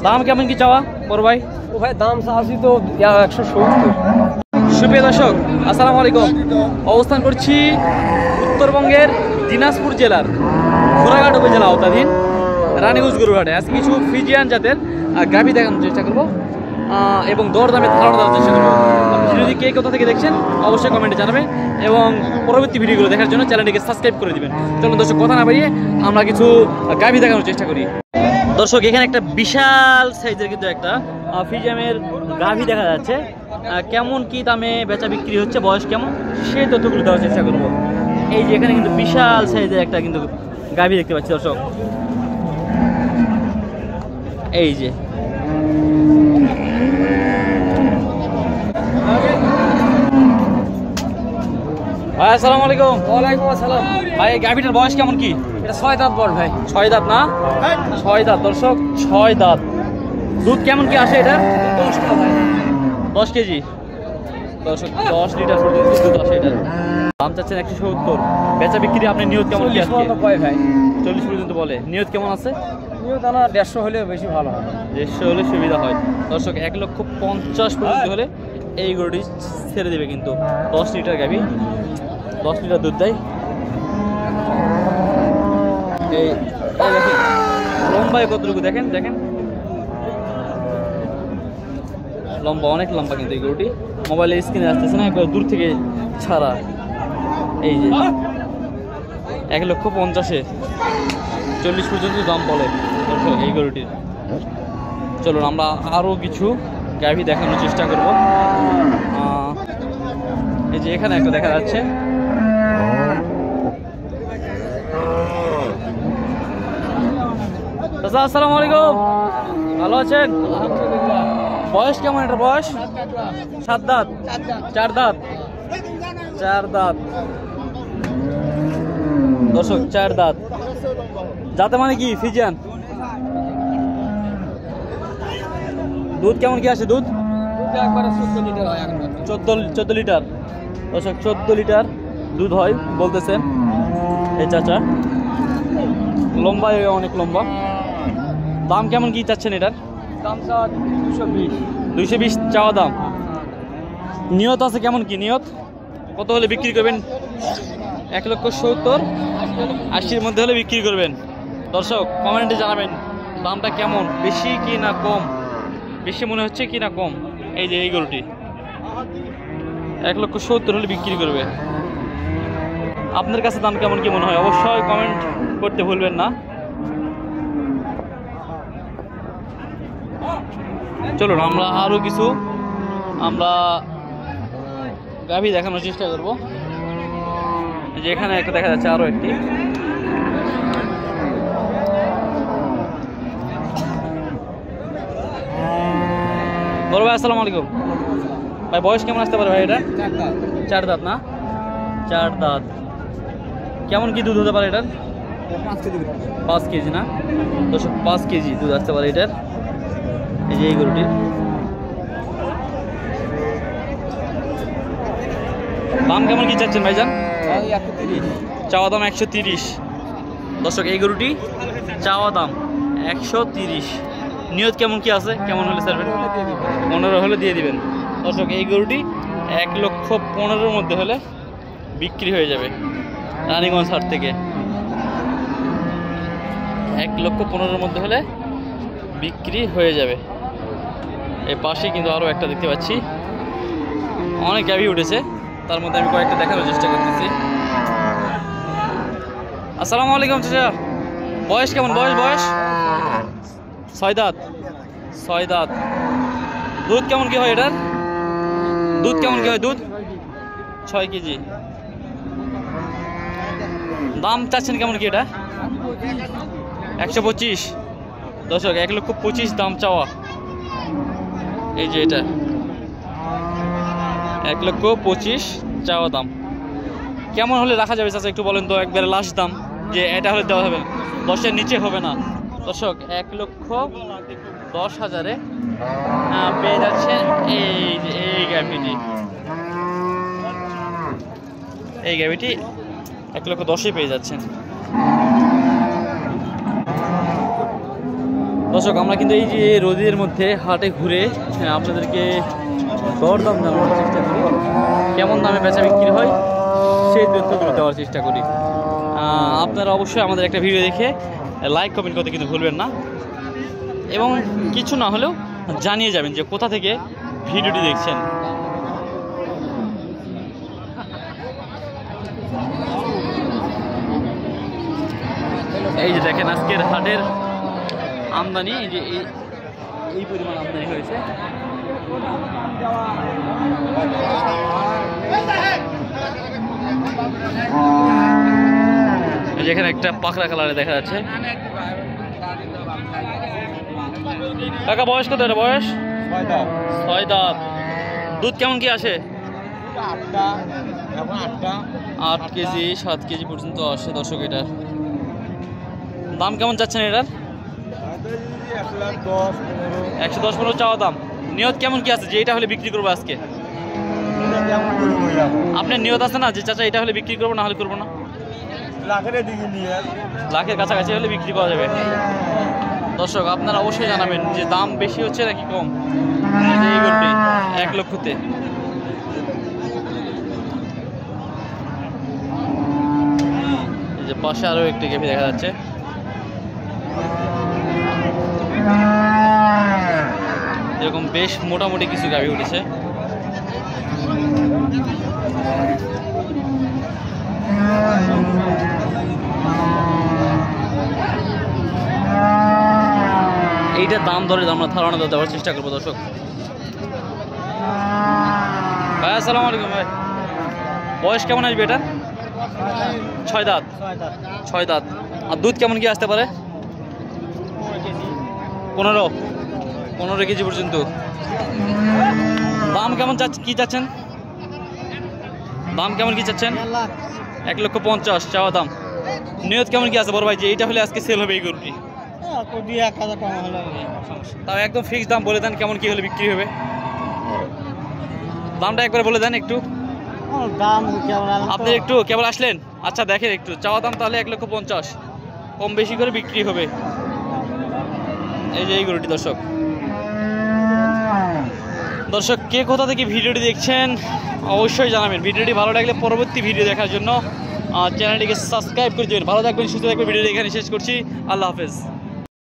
দাম কেমন কি চাওয়া বড় ভাই? ও ভাই দাম চাচ্ছি তো 170। সুপ্রিয় দর্শক আসসালামু আলাইকুম। অবস্থান করছি উত্তরবঙ্গের দিনাজপুর জেলার ঘোড়াঘাট উপজেলা আওতাধীন রানীগঞ্জ গরুহাটে। আজকে কিছু ফ্রিজিয়ান জাতের গাভী দেখানোর চেষ্টা করবো এবং দরদামে ধারণা দেওয়ার চেষ্টা করবো। যদি কে কোথা থেকে দেখছেন অবশ্যই কমেন্টে জানাবেন এবং পরবর্তী ভিডিওগুলো দেখার জন্য চ্যানেলটিকে সাবস্ক্রাইব করে দিবেন। চলুন দর্শক কথা না বাড়িয়ে আমরা কিছু গাভী দেখানোর চেষ্টা করি। দর্শক এখানে একটা বিশাল সাইজের কিন্তু একটা ফ্রিজিয়ামের গাভী দেখা যাচ্ছে। কেমন কি দামে বেচা বিক্রি হচ্ছে, বয়স কেমন, সেই তথ্যগুলো দেওয়ার চেষ্টা করবো। এই যে এখানে কিন্তু বিশাল সাইজের একটা কিন্তু গাভী দেখতে পাচ্ছি দর্শক। এই যে ভাই আসসালামু আলাইকুম। ওয়ালাইকুম আসসালাম। ভাই গাভীটার বয়স কেমন কি? এটা 6 দাঁত বল ভাই। 6 দাঁত না? 6 দাঁত দর্শক, 6 দাঁত। দুধ কেমন কি আসে এটা? 10 কেজি দর্শক, 10 লিটার পর্যন্ত দুধ আসে এটা। দাম চাচ্ছেন 170। বেচা বিক্রি আপনি নিয়ত কেমন কি আছে? ভাই 40 পর্যন্ত বলে। নিয়ত কেমন আছে? নিয়ত আনা 150 হলে বেশি ভালো হয়। 150 হলে সুবিধা হয় দর্শক। 1,50,000 পর্যন্ত হলে এই গরুটি ছেড়ে দেবে কিন্তু। 10 লিটার গাভী, 10 লিটার দুধ দেয়। এই দেখেন লম্বায় কতটুকু দেখেন, দেখেন লম্বা, অনেক লম্বা কিন্তু এই গরুটি। মোবাইলের স্ক্রিনে আসতেছে না, একবার দূর থেকে ছাড়া। এই যে 1,50,000 40 পর্যন্ত দাম বলে এই গরুটির। চলুন আমরা আরও কিছু গাভী দেখানোর চেষ্টা করব। এই যে এখানে একটা দেখা যাচ্ছে। চাচা আসসালামু আলাইকুম, ভালো আছেন? বয়স কেমন এটা? বয়স 7 দাঁত, 4 দাঁত, 4 দাঁত দর্শক, 4 দাঁত। যাতে মানে কি ফ্রিজিয়ান? দুধ কেমন কি আসে? দুধ 14 লিটার দর্শক, 14 লিটার দুধ হয় বলতেছেন এই চাচা। লম্বা, অনেক লম্বা। দাম কেমন কি চাচ্ছেন এটার? দাম চা 220। 220 চাওয়া দাম। নিয়ত আছে কেমন কি? নিয়ত কত হলে বিক্রি করবেন? 1,70,000 80-র মধ্যে হলে বিক্রি করবেন। দর্শক কমেন্টে জানাবেন দামটা কেমন, বেশি কি না কম, বেশি মনে হচ্ছে কি না কম। এই যে এই গরুটি 1,70,000 হলে বিক্রি করবে। আপনার কাছে দাম কেমন কি মনে হয় অবশ্যই কমেন্ট করতে ভুলবেন না। চলুন আমরা আরও কিছু গাভী দেখানোর চেষ্টা করব। যে এখানে একটা দেখা যাচ্ছে, আরও একটি। বড় ভাই আসসালামু আলাইকুম। ভাই বয়স কেমন আসতে পারে ভাই এটা? 4 দাঁত না? 4 দাঁত। কেমন কি দুধ হতে পারে এটার? 5 কেজি না? 5 কেজি দুধ আসতে পারে এটার। এই যে এই গরুটির দাম কেমন কি চাচ্ছেন ভাইজান? চাওয়া দাম 130 দর্শক। এই গরুটি চাওয়া দাম 130। নিয়ত কেমন কি আছে? কেমন হলে ছাড়বেন? 15 হলে দিয়ে দিবেন দর্শক। এই গরুটি 1,15,000-র মধ্যে হলে বিক্রি হয়ে যাবে রানীগঞ্জ হাট থেকে। 1,15,000-র মধ্যে হলে বিক্রি হয়ে যাবে। এই পাশে কিন্তু আরও একটা দেখতে পাচ্ছি, অনেক গাভী উঠেছে, তার মধ্যে আমি কয়েকটা দেখানোর চেষ্টা করতেছি। আসসালামু আলাইকুম চাচা, বয়স কেমন? বয়স 6 দাঁত, 6 দাঁত। দুধ কেমন কি হয় এটার? দুধ কেমন কি হয়? দুধ 6 কেজি। দাম চাচ্ছেন কেমন কি এটা? 125 দর্শক, 1,25,000 দাম চাওয়া। এই যে এটা 1,25,000 চাওয়া দাম। কেমন হলে রাখা যাবে চাচা একটু বলেন তো, একবারে লাস্ট দাম, যে এটা হলে দেওয়া হবে, 10-এর নিচে হবে না দর্শক। 1,10,000-এ পেয়ে যাচ্ছেন এই যে এই গাভীটি। এই গাভীটি 1,10,000-এ পেয়ে যাচ্ছেন দর্শক আমরা কিন্তু এই যে রোদের মধ্যে হাটে ঘুরে আপনাদেরকে দরদাম জানানোর চেষ্টা করি, কেমন দামে বেচা বিক্রি হয় সেই তথ্যগুলো দেওয়ার চেষ্টা করি। আপনারা অবশ্যই আমাদের একটা ভিডিও দেখে লাইক কমেন্ট করতে কিন্তু ভুলবেন না, এবং কিছু না হলেও জানিয়ে যাবেন যে কোথা থেকে ভিডিওটি দেখছেন। এই যে দেখেন আজকের হাটের আমদানি, এই যে এই পরিমাণ আমদানি হয়েছে। যেখানে একটা পাকড়া কালারে দেখা যাচ্ছে। কাকা বয়স কত? এটা বয়স 6 দাঁত। দুধ কেমন কি আসে? 8 কেজি 7 কেজি পর্যন্ত আসে। দর্শক এটার দাম কেমন চাচ্ছেন এটার? 110-15 চাওয়া দাম। নিয়ত কেমন কি আছে যে এটা হলে বিক্রি করবো আজকে? আপনার নিয়ত আছে না যে চাচা এটা হলে বিক্রি করবো, না হলে করবো না? লাখের কাছাকাছি হলে বিক্রি করা যাবে। দর্শক আপনারা অবশ্যই জানাবেন যে দাম বেশি হচ্ছে নাকি কম। এই গরুটি 1 লক্ষতে। এই যে পাশে আরো একটি গাভী দেখা যাচ্ছে। এরকম বেশ মোটামুটি কিছু গাভী উঠেছে। এইটার দাম ধরে আমরা ধারণা দেওয়ার চেষ্টা করবো। দর্শক ভাই আসসালামু আলাইকুম। ভাই বয়স কেমন আসবে এটা? 6 দাঁত। 6 দাঁত। আর দুধ কেমন কি আসতে পারে? 15 কেজি পর্যন্ত। দাম কেমন কি চাচ্ছেন? দাম কেমন কি চাচ্ছেন? 1,50,000 চাওয়া দাম। নিয়ত কেমন কি আছে বড় ভাই যে এইটা হলে আজকে সেল হবে এই গরুটি? তাও একদম ফিক্সড দাম বলে দেন, কেমন কি হলে বিক্রি হবে? দামটা একবার বলে দেন একটু। আপনি একটু কেবল আসলেন, আচ্ছা দেখেন একটু চাওয়া দাম তাহলে 1,50,000, কম বেশি করে বিক্রি হবে। এই যে এই গরুটি। দর্শক কে কোথা থেকে ভিডিওটি দেখছেন অবশ্যই জানাবেন। ভিডিওটি ভালো লাগলে পরবর্তী ভিডিও দেখার জন্য চ্যানেলটিকে সাবস্ক্রাইব করে দেবেন। ভালো থাকবেন, সুস্থ থাকবেন। ভিডিওটি এখানে শেষ করছি। আল্লাহ হাফেজ।